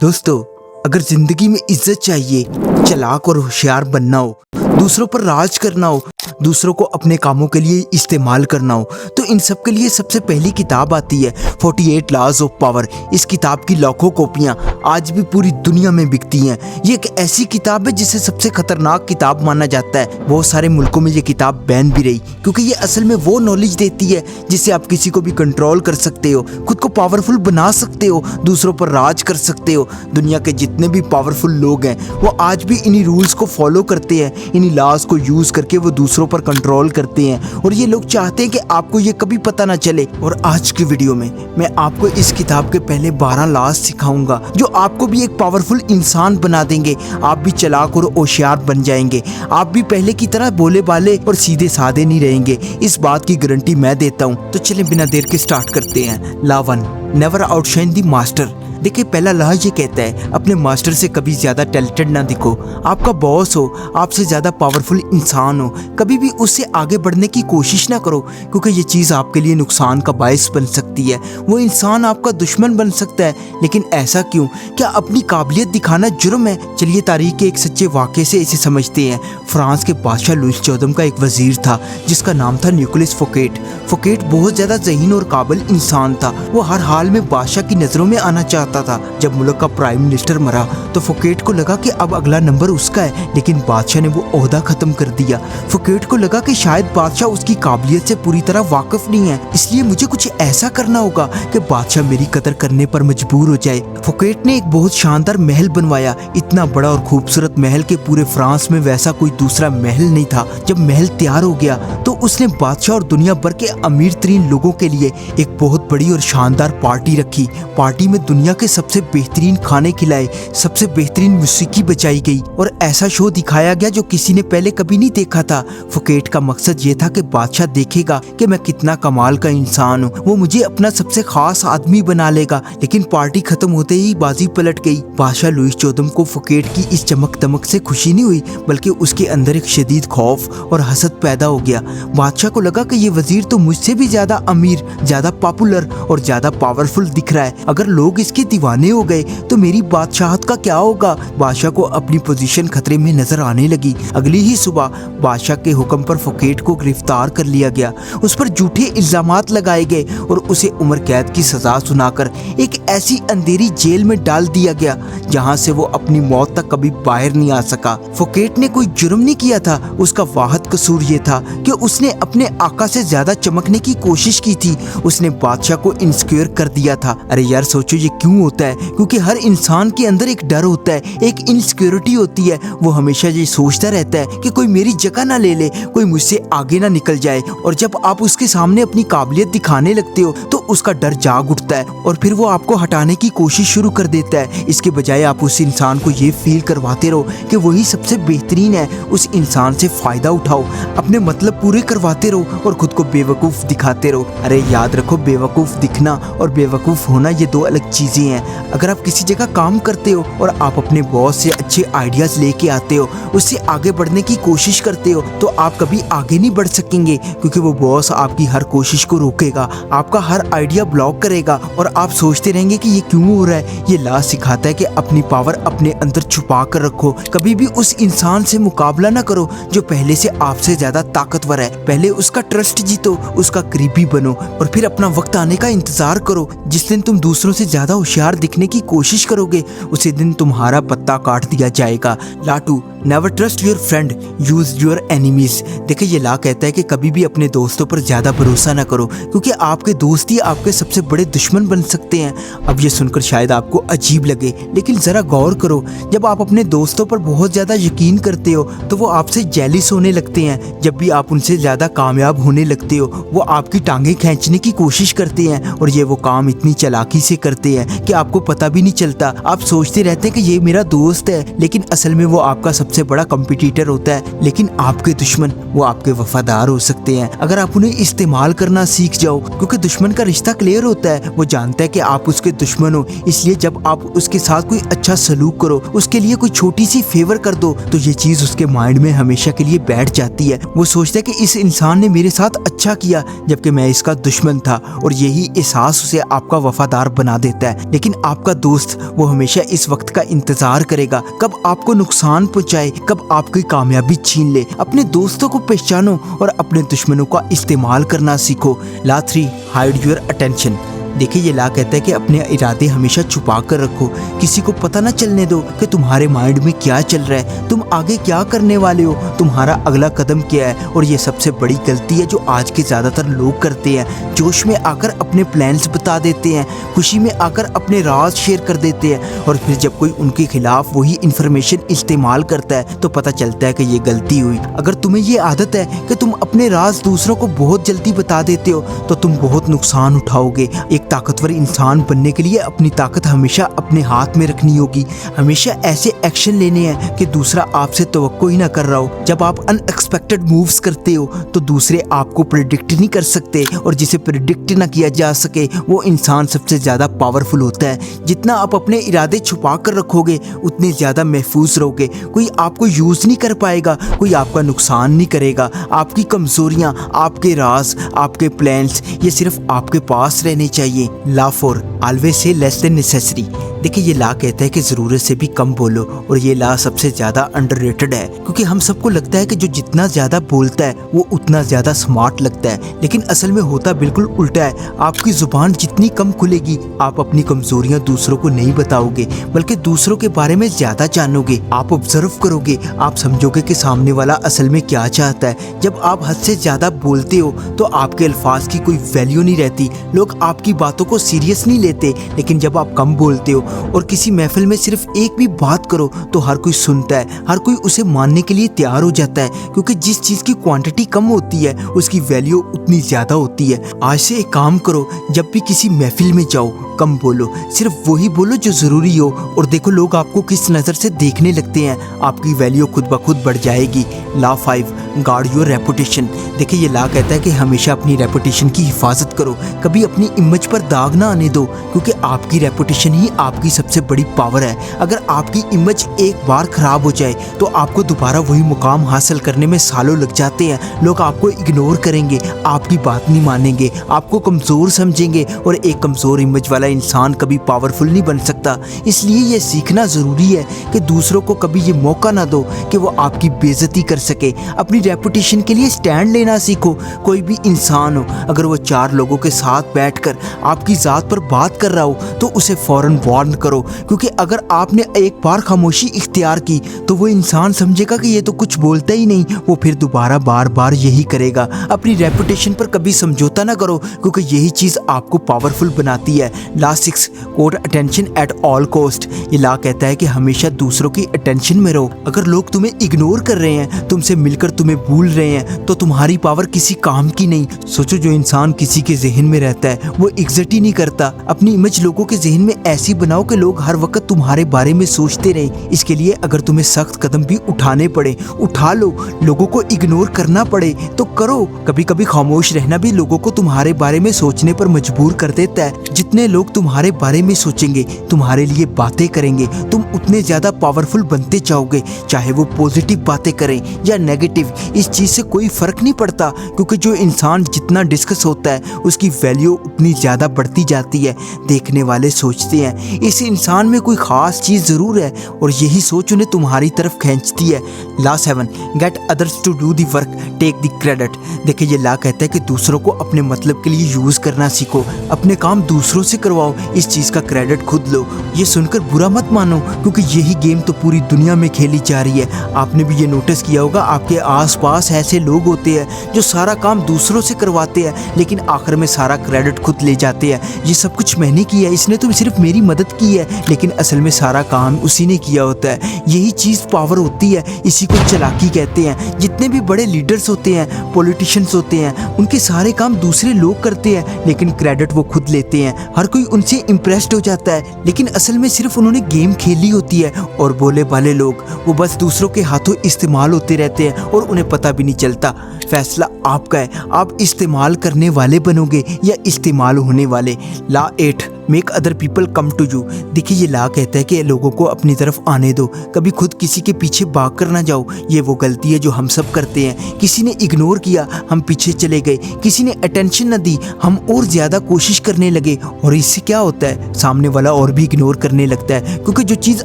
दोस्तों, अगर जिंदगी में इज्जत चाहिए, चालाक और होशियार बनना हो, दूसरों पर राज करना हो, दूसरों को अपने कामों के लिए इस्तेमाल करना हो, तो इन सब के लिए सबसे पहली किताब आती है 48 लॉज ऑफ पावर। इस किताब की लाखों कॉपियां आज भी पूरी दुनिया में बिकती हैं। ये एक ऐसी किताब है जिसे सबसे खतरनाक किताब माना जाता है। बहुत सारे मुल्कों में ये किताब बैन भी रही, क्योंकि ये असल में वो नॉलेज देती है जिससे आप किसी को भी कंट्रोल कर सकते हो, खुद को पावरफुल बना सकते हो, दूसरों पर राज कर सकते हो। दुनिया के जितने भी पावरफुल लोग हैं वो आज भी इन्हीं रूल्स को फॉलो करते हैं, इन्हीं लॉज को यूज करके वो दूसरों पर कंट्रोल करते हैं, और ये लोग चाहते हैं कि आपको ये कभी पता ना चले। और आज की वीडियो में मैं आपको इस किताब के पहले 12 लॉज सिखाऊंगा जो आपको भी एक पावरफुल इंसान बना देंगे। आप भी चालाक और होशियार बन जाएंगे, आप भी पहले की तरह भोले भाले और सीधे साधे नहीं रहेंगे। इस बात की गारंटी मैं देता हूँ। तो चलें बिना देर के स्टार्ट करते हैं। Law 1, never outshine the master. देखिए, पहला लॉ ये कहता है अपने मास्टर से कभी ज़्यादा टैलेंटेड ना दिखो। आपका बॉस हो, आपसे ज़्यादा पावरफुल इंसान हो, कभी भी उससे आगे बढ़ने की कोशिश ना करो, क्योंकि ये चीज़ आपके लिए नुकसान का बायस बन सकती है। वो इंसान आपका दुश्मन बन सकता है। लेकिन ऐसा क्यों? क्या अपनी काबिलियत दिखाना जुर्म है? चलिए तारीख के एक सच्चे वाक़े से इसे समझते हैं। फ्रांस के बादशाह लुईस 14 का एक वजीर था जिसका नाम था निकोलस फोकेट। फोकेट बहुत ज़्यादा ज़हीन और काबिल इंसान था। वो हर हाल में बादशाह की नज़रों में आना चाहता था। जब मुल्क का प्राइम मिनिस्टर मरा तो फोकेट को लगा कि अब अगला नंबर उसका है, लेकिन बादशाह ने वो ओहदा खत्म कर दिया। फोकेट को लगा कि शायद बादशाह उसकी काबिलियत से पूरी तरह वाकिफ नहीं है, इसलिए मुझे कुछ ऐसा करना होगा कि बादशाह मेरी कदर करने पर मजबूर हो जाए। फोकेट ने एक बहुत शानदार महल बनवाया। इतना बड़ा और खूबसूरत महल के पूरे फ्रांस में वैसा कोई दूसरा महल नहीं था। जब महल तैयार हो गया तो उसने बादशाह और दुनिया भर के अमीर तरीन लोगों के लिए एक बहुत बड़ी और शानदार पार्टी रखी। पार्टी में दुनिया के सबसे बेहतरीन खाने खिलाए, सबसे बेहतरीन मौसीकी बजाई गई और ऐसा शो दिखाया गया जो किसी ने पहले कभी नहीं देखा था। फोकेट का मकसद ये था कि बादशाह देखेगा कि मैं कितना कमाल का इंसान हूँ, वो मुझे अपना सबसे खास आदमी बना लेगा। लेकिन पार्टी खत्म होते ही बाजी पलट गई। बादशाह लुईस 14 को फोकेट की इस चमक दमक से खुशी नहीं हुई, बल्कि उसके अंदर एक शदीद खौफ और हसद पैदा हो गया। बादशाह को लगा कि ये वजीर तो मुझसे भी ज्यादा अमीर, ज्यादा पॉपुलर और ज्यादा पावरफुल दिख रहा है। अगर लोग इसके दीवाने हो गए तो मेरी बादशाहत का क्या होगा? बादशाह को अपनी पोजीशन खतरे में नजर आने लगी। अगली ही सुबह बादशाह के हुक्म पर फोकेट को गिरफ्तार कर लिया गया। उस पर झूठे इल्जामात लगाए गए और उसे उम्र कैद की सजा सुनाकर एक ऐसी अंधेरी जेल में डाल दिया गया जहां से वो अपनी मौत तक कभी बाहर नहीं आ सका। फोकेट ने कोई जुर्म नहीं किया था, उसका वाहिद कसूर ये था कि उसने अपने आका से ज्यादा चमकने की कोशिश की थी। उसने बादशाह को इनसिक्योर कर दिया था। अरे यार सोचो ये क्यों होता है? क्योंकि हर इंसान के अंदर एक डर होता है, एक इनसिक्योरिटी होती है। वो हमेशा ये सोचता रहता है कि कोई मेरी जगह ना ले ले, कोई मुझसे आगे ना निकल जाए। और जब आप उसके सामने अपनी काबिलियत दिखाने लगते हो तो उसका डर जाग उठता है और फिर वो आपको हटाने की कोशिश शुरू कर देता है। इसके बजाय आप उस इंसान को ये फील करवाते रहो कि वही सबसे बेहतरीन है, उस इंसान से फायदा उठाओ, अपने मतलब पूरे करवाते रहो और खुद को बेवकूफ़ दिखाते रहो। अरे याद रखो, बेवकूफ़ दिखना और बेवकूफ़ होना ये दो अलग चीज़ें हैं। अगर आप किसी जगह काम करते हो और आप अपने बॉस से अच्छे आइडियाज़ लेके आते हो, उससे आगे बढ़ने की कोशिश करते हो, तो आप कभी आगे नहीं बढ़ सकेंगे, क्योंकि वो बॉस आपकी हर कोशिश को रोकेगा, आपका हर आइडिया ब्लॉक करेगा और आप सोचते रहेंगे कि ये क्यों हो रहा है। ये लॉ सिखाता है कि अपनी पावर अपने अंदर छुपा कर रखो। कभी भी उस इंसान से मुकाबला ना करो जो पहले से आपसे ज्यादा ताकतवर है। पहले उसका ट्रस्ट जीतो, उसका करीबी बनो और फिर अपना वक्त आने का इंतजार करो। जिस दिन तुम दूसरों से ज्यादा होशियार दिखने की कोशिश करोगे उसी दिन तुम्हारा पत्ता काट दिया जाएगा। Law 2, never trust your friend, use your enemies. देखिए, ये लॉ कहता है कि कभी भी अपने दोस्तों पर ज्यादा भरोसा ना करो, क्योंकि आपके दोस्त ही आपके सबसे बड़े दुश्मन बन सकते हैं। अब ये सुनकर शायद आपको अजीब लगे, लेकिन जरा गौर करो, जब आप अपने दोस्तों पर बहुत ज्यादा यकीन करते हो तो वो आपसे जेलिस होने लगते हैं। जब भी आप उनसे ज्यादा कामयाब होने लगते हो वो आपकी टांगें खींचने की कोशिश करते हैं, और ये वो काम इतनी चालाकी से करते हैं कि आपको पता भी नहीं चलता। आप सोचते रहते हैं कि ये मेरा दोस्त है, लेकिन असल में वो आपका सबसे सबसे बड़ा कंपटीटर होता है, लेकिन आपके दुश्मन वो आपके वफादार हो सकते हैं अगर आप उन्हें इस्तेमाल करना सीख जाओ। क्योंकि दुश्मन का रिश्ता क्लियर होता है, वो जानता है कि आप उसके दुश्मन हो, इसलिए जब आप उसके साथ कोई अच्छा सलूक करो, उसके लिए कोई छोटी सी फेवर कर दो, तो ये चीज उसके माइंड में हमेशा के लिए बैठ जाती है। वो सोचता है कि इस इंसान ने मेरे साथ अच्छा किया जबकि मैं इसका दुश्मन था, और यही एहसास उसे आपका वफादार बना देता है। लेकिन आपका दोस्त वो हमेशा इस वक्त का इंतजार करेगा कब आपको नुकसान पहुंचाए, कब आपकी कामयाबी छीन ले। अपने दोस्तों को पहचानो और अपने दुश्मनों का इस्तेमाल करना सीखो। ला 3, हाइड योर अटेंशन। देखिए ये ला कहता है कि अपने इरादे हमेशा छुपा कर रखो, किसी को पता ना चलने दो कि तुम्हारे माइंड में क्या चल रहा है, तुम आगे क्या करने वाले हो, तुम्हारा अगला कदम क्या है। और ये सबसे बड़ी गलती है जो आज के ज़्यादातर लोग करते हैं। जोश में आकर अपने प्लान्स बता देते हैं, खुशी में आकर अपने राज शेयर कर देते हैं, और फिर जब कोई उनके खिलाफ वही इन्फॉर्मेशन इस्तेमाल करता है तो पता चलता है कि ये गलती हुई। अगर तुम्हें ये आदत है कि तुम अपने राज दूसरों को बहुत जल्दी बता देते हो तो तुम बहुत नुकसान उठाओगे। एक ताकतवर इंसान बनने के लिए अपनी ताकत हमेशा अपने हाथ में रखनी होगी। हमेशा ऐसे एक्शन लेने हैं कि दूसरा आपसे तवक्को ही ना कर रहा हो। जब आप अनएक्सपेक्टेड मूव्स करते हो तो दूसरे आपको प्रेडिक्ट नहीं कर सकते, और जिसे प्रेडिक्ट ना किया जा सके वो इंसान सबसे ज़्यादा पावरफुल होता है। जितना आप अपने इरादे छुपा कर रखोगे उतने ज़्यादा महफूज रहोगे। कोई आपको यूज़ नहीं कर पाएगा, कोई आपका नुकसान नहीं करेगा। आपकी कमजोरियाँ, आपके राज, आपके प्लान्स ये सिर्फ आपके पास रहने चाहिए। ला 4, always say less than necessary. देखिए ये ला कहता है कि ज़रूरत से भी कम बोलो, और ये ला सबसे ज़्यादा अंडररेटेड है, क्योंकि हम सबको लगता है कि जो जितना ज़्यादा बोलता है वो उतना ज़्यादा स्मार्ट लगता है, लेकिन असल में होता बिल्कुल उल्टा है। आपकी ज़ुबान जितनी कम खुलेगी आप अपनी कमज़ोरियाँ दूसरों को नहीं बताओगे, बल्कि दूसरों के बारे में ज़्यादा जानोगे। आप ऑब्जर्व करोगे, आप समझोगे कि सामने वाला असल में क्या चाहता है। जब आप हद से ज़्यादा बोलते हो तो आपके अल्फाज की कोई वैल्यू नहीं रहती, लोग आपकी बातों को सीरियस नहीं लेते। लेकिन जब आप कम बोलते हो और किसी महफिल में सिर्फ एक भी बात करो तो हर कोई सुनता है, हर कोई उसे मानने के लिए तैयार हो जाता है, क्योंकि जिस चीज़ की क्वांटिटी कम होती है उसकी वैल्यू उतनी ज़्यादा होती है। आज से एक काम करो, जब भी किसी महफिल में जाओ कम बोलो, सिर्फ वही बोलो जो ज़रूरी हो, और देखो लोग आपको किस नज़र से देखने लगते हैं, आपकी वैल्यू खुद ब खुद बढ़ जाएगी। ला 5, गार्ड योर रेपुटेशन। देखिए ये ला कहता है कि हमेशा अपनी रेपुटेशन की हिफाजत करो, कभी अपनी इमेज पर दाग ना आने दो, क्योंकि आपकी रेपुटेशन ही आपकी सबसे बड़ी पावर है। अगर आपकी इमेज एक बार खराब हो जाए तो आपको दोबारा वही मुकाम हासिल करने में सालों लग जाते हैं। लोग आपको इग्नोर करेंगे, आपकी बात नहीं मानेंगे, आपको कमज़ोर समझेंगे, और एक कमज़ोर इमेज वाला इंसान कभी पावरफुल नहीं बन सकता। इसलिए ये सीखना ज़रूरी है कि दूसरों को कभी ये मौका ना दो कि वो आपकी बेइज्जती कर सके। अपनी रेपुटेशन के लिए स्टैंड लेना सीखो। कोई भी इंसान हो, अगर वो 4 लोगों के साथ बैठकर आपकी ज़ात पर बात कर रहा हो तो उसे फ़ौरन वार्न करो, क्योंकि अगर आपने एक बार खामोशी इख्तियार की तो वो इंसान समझेगा कि ये तो कुछ बोलता ही नहीं, वो फिर दोबारा बार बार यही करेगा। अपनी रेपुटेशन पर कभी समझौता ना करो, क्योंकि यही चीज़ आपको पावरफुल बनाती है। ला 6, code attention at all cost. ये ला कहता है कि हमेशा दूसरों की अटेंशन में रहो। अगर लोग तुम्हें इग्नोर कर रहे हैं, तुमसे मिलकर तुम्हें भूल रहे हैं, तो तुम्हारी पावर किसी काम की नहीं। सोचो, जो इंसान किसी के जहन में रहता है वो इज्जत ही नहीं करता। अपनी इमेज लोगों के जहन में ऐसी बनाओ कि लोग हर वक्त तुम्हारे बारे में सोचते रहे। इसके लिए अगर तुम्हें सख्त कदम भी उठाने पड़े उठा लो, लोगों को इग्नोर करना पड़े तो करो। कभी कभी खामोश रहना भी लोगों को तुम्हारे बारे में सोचने पर मजबूर कर देता है। जितने लोग तुम्हारे बारे में सोचेंगे, तुम्हारे लिए बातें करेंगे, तुम उतने ज़्यादा पावरफुल बनते जाओगे। चाहे वो पॉजिटिव बातें करें या नेगेटिव, इस चीज़ से कोई फ़र्क नहीं पड़ता, क्योंकि जो इंसान जितना डिस्कस होता है उसकी वैल्यू उतनी ज़्यादा बढ़ती जाती है। देखने वाले सोचते हैं इस इंसान में कोई ख़ास चीज़ ज़रूर है, और यही सोच उन्हें तुम्हारी तरफ खींचती है। Law 7, get others to do the work, take the credit. देखिए ये ला कहता है कि दूसरों को अपने मतलब के लिए यूज़ करना सीखो, अपने काम दूसरों से करवाओ, इस चीज़ का क्रेडिट खुद लो। ये सुनकर बुरा मत मानो, क्योंकि यही गेम तो पूरी दुनिया में खेली जा रही है। आपने भी ये नोटिस किया होगा, आपके आसपास ऐसे लोग होते हैं जो सारा काम दूसरों से करवाते हैं, लेकिन आखिर में सारा क्रेडिट खुद ले जाते हैं। ये सब कुछ मैंने किया, इसने तो सिर्फ मेरी मदद की है, लेकिन असल में सारा काम उसी ने किया होता है। यही चीज़ पावर होती है, इसी को चालाकी कहते हैं। जितने भी बड़े लीडर्स होते हैं, पॉलिटिशियंस होते हैं, उनके सारे काम दूसरे लोग करते हैं, लेकिन क्रेडिट वो खुद लेते हैं। हर कोई कोई उनसे इम्प्रेस्ड हो जाता है, लेकिन असल में सिर्फ उन्होंने गेम खेली होती है। और बोले वाले लोग वो बस दूसरों के हाथों इस्तेमाल होते रहते हैं और उन्हें पता भी नहीं चलता। फैसला आपका है, आप इस्तेमाल करने वाले बनोगे या इस्तेमाल होने वाले। Law 8, make other people come to you. देखिए ये लॉ कहता है कि लोगों को अपनी तरफ आने दो, कभी खुद किसी के पीछे भाग कर ना जाओ। ये वो गलती है जो हम सब करते हैं। किसी ने इग्नोर किया, हम पीछे चले गए। किसी ने अटेंशन न दी, हम और ज़्यादा कोशिश करने लगे। और इससे क्या होता है, सामने वाला और भी इग्नोर करने लगता है, क्योंकि जो चीज़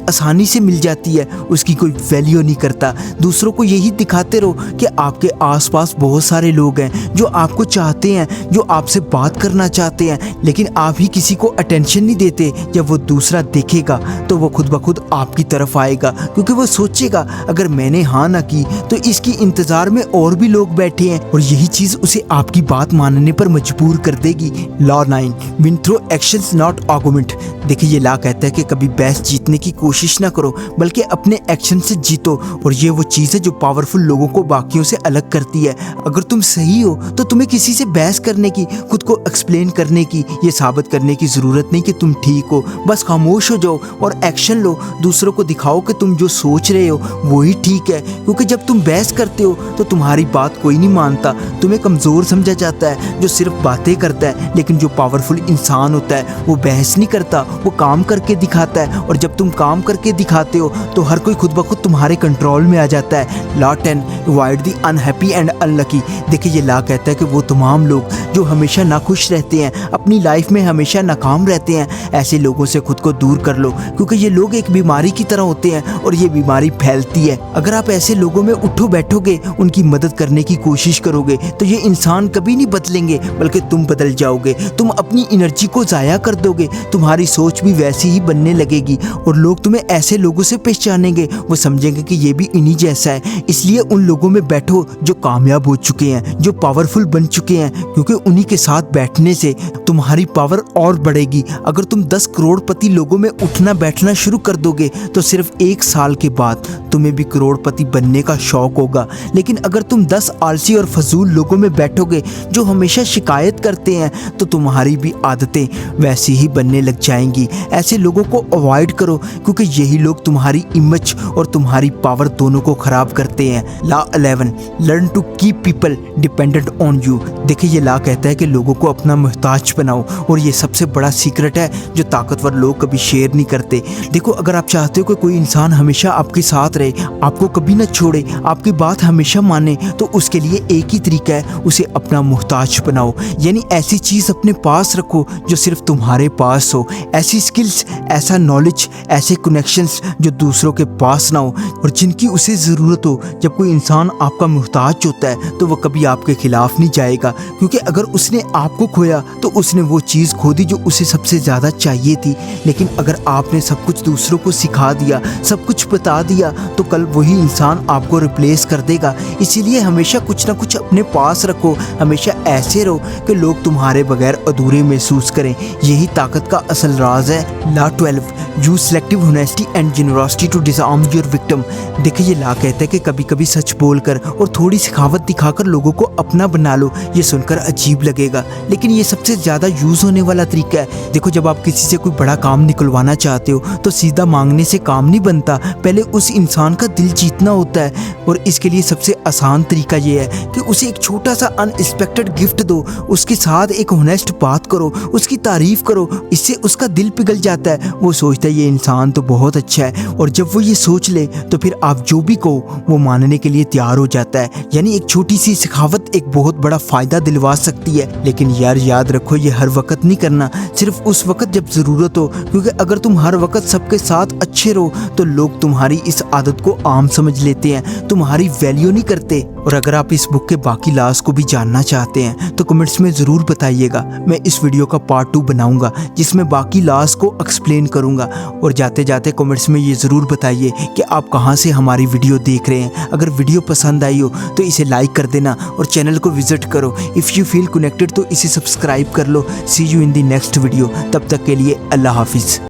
आसानी से मिल जाती है उसकी कोई वैल्यू नहीं करता। दूसरों को यही दिखाते रहो कि आपके आसपास बहुत सारे लोग हैं जो आपको चाहते हैं, जो आपसे बात करना चाहते हैं, लेकिन आप ही किसी को अटेंशन नहीं देते। जब वो दूसरा देखेगा तो वो खुद ब खुद आपकी तरफ आएगा, क्योंकि वो सोचेगा अगर मैंने हाँ ना की तो इसकी इंतजार में और भी लोग बैठे हैं, और यही चीज उसे आपकी बात मानने पर मजबूर कर देगी। Law 9, win through actions not argument. देखिए ये लॉ कहता है कि कभी बहस जीतने की कोशिश ना करो, बल्कि अपने एक्शन से जीतो। और ये वो चीज है जो पावरफुल लोगों को बाकियों से अलग करती है। अगर तुम सही हो तो तुम्हें किसी से बहस करने की, खुद को एक्सप्लेन करने की, ये साबित करने की जरूरत नहीं कि तुम ठीक हो। बस खामोश हो जाओ और एक्शन लो। दूसरों को दिखाओ कि तुम जो सोच रहे हो वही ठीक है, क्योंकि जब तुम बहस करते हो तो तुम्हारी बात कोई नहीं मानता। तुम्हें कमजोर समझा जाता है जो सिर्फ बातें करता है, लेकिन जो पावरफुल इंसान होता है वो बहस नहीं करता, वो काम करके दिखाता है। और जब तुम काम करके दिखाते हो तो हर कोई खुद ब खुद तुम्हारे कंट्रोल में आ जाता है। Law 10, avoid the unhappy and unlucky. देखिए ये लॉ कहता है कि वो तमाम लोग जो हमेशा नाखुश रहते हैं, अपनी लाइफ में हमेशा नाकाम रहते हैं, ऐसे लोगों से खुद को दूर कर लो, क्योंकि ये लोग एक बीमारी की तरह होते हैं और ये बीमारी फैलती है। अगर आप ऐसे लोगों में उठो बैठोगे, उनकी मदद करने की कोशिश करोगे, तो ये इंसान कभी नहीं बदलेंगे, बल्कि तुम बदल जाओगे। तुम अपनी एनर्जी को जाया कर दोगे, तुम्हारी सोच भी वैसी ही बनने लगेगी और लोग तुम्हें ऐसे लोगों से पहचानेंगे। वो समझेंगे कि ये भी इन्हीं जैसा है। इसलिए उन लोगों में बैठो जो कामयाब हो चुके हैं, जो पावरफुल बन चुके हैं, क्योंकि उन्हीं के साथ बैठने से तुम्हारी पावर और बढ़ेगी। अगर तुम 10 करोड़पति लोगों में उठना बैठना शुरू कर दोगे तो सिर्फ 1 साल के बाद तुम्हें भी करोड़पति बनने का शौक होगा। लेकिन अगर तुम 10 आलसी और फजूल लोगों में बैठोगे जो हमेशा शिकायत करते हैं, तो तुम्हारी भी आदतें वैसी ही बनने लग जाएंगी। ऐसे लोगों को अवॉइड करो, क्योंकि यही लोग तुम्हारी इमेज और तुम्हारी पावर दोनों को खराब करते हैं। Law 11, learn to keep people dependent on you. देखिए ये लॉ कहता है कि लोगों को अपना मोहताज बनाओ, और ये सबसे बड़ा सीक्रेट है जो ताकतवर लोग कभी शेयर नहीं करते। देखो अगर आप चाहते हो कि कोई इंसान हमेशा आपके साथ रहे, आपको कभी ना छोड़े, आपकी बात हमेशा माने, तो उसके लिए एक ही तरीका है, उसे अपना मोहताज बनाओ। यानी ऐसी चीज़ अपने पास रखो जो सिर्फ तुम्हारे पास हो, ऐसी स्किल्स, ऐसा नॉलेज, ऐसे कनेक्शंस जो दूसरों के पास ना हो और जिनकी उसे ज़रूरत हो। जब कोई इंसान आपका मोहताज होता है तो वो कभी आपके खिलाफ नहीं जाएगा, क्योंकि अगर उसने आपको खोया तो उसने वो चीज़ खो दी जो उसे सबसे ज़्यादा चाहिए थी। लेकिन अगर आपने सब कुछ दूसरों को सिखा दिया, सब कुछ बता दिया, तो कल वही इंसान आपको रिप्लेस कर देगा। इसीलिए हमेशा कुछ ना कुछ अपने पास रखो, हमेशा ऐसे रहो कि लोग तुम्हारे बगैर अधूरे महसूस करें। यही ताकत का असल राज है। Law 12, use selective honesty and generosity to disarm your victim. देखिए ये लॉ कहता है कि कभी कभी सच बोलकर और थोड़ी सखावत दिखाकर लोगों को अपना बना लो। ये सुनकर अजीब लगेगा, लेकिन ये सबसे ज़्यादा यूज़ होने वाला तरीका है। देखो जब आप किसी से कोई बड़ा काम निकलवाना चाहते हो तो सीधा मांगने से काम नहीं बनता, पहले उस इंसान का दिल जीतना होता है। और इसके लिए सबसे आसान तरीका ये है कि उसे एक छोटा सा अनएक्सपेक्टेड गिफ्ट दो, उसके साथ एक ऑनेस्ट बात करो, उसकी तारीफ करो। इससे उसका दिल पिघल जाता है, वो सोचता है ये इंसान तो बहुत अच्छा है। और जब वो ये सोच ले तो फिर आप जो भी कहो वो मानने के लिए तैयार हो जाता है। यानी एक छोटी सी सखावत एक बहुत बड़ा फ़ायदा दिलवा सकती है। लेकिन यार याद रखो, ये हर वक्त नहीं करना, सिर्फ उस वक्त जब ज़रूरत हो, क्योंकि अगर तुम हर वक्त सबके साथ अच्छे रहो तो लोग तुम्हारी इस आदत को आम समझ लेते हैं, तुम्हारी वैल्यू नहीं करते। और अगर आप इस बुक के बाकी लॉस को भी जानना चाहते हैं तो कमेंट्स में ज़रूर बताइएगा। मैं इस वीडियो का पार्ट 2 बनाऊंगा जिसमें बाकी लॉस को एक्सप्लेन करूंगा। और जाते जाते कमेंट्स में ये ज़रूर बताइए कि आप कहां से हमारी वीडियो देख रहे हैं। अगर वीडियो पसंद आई हो तो इसे लाइक कर देना और चैनल को विजिट करो। इफ़ यू फील कनेक्टेड तो इसे सब्सक्राइब कर लो। See you in the next video. तब तक के लिए अल्लाह हाफिज़।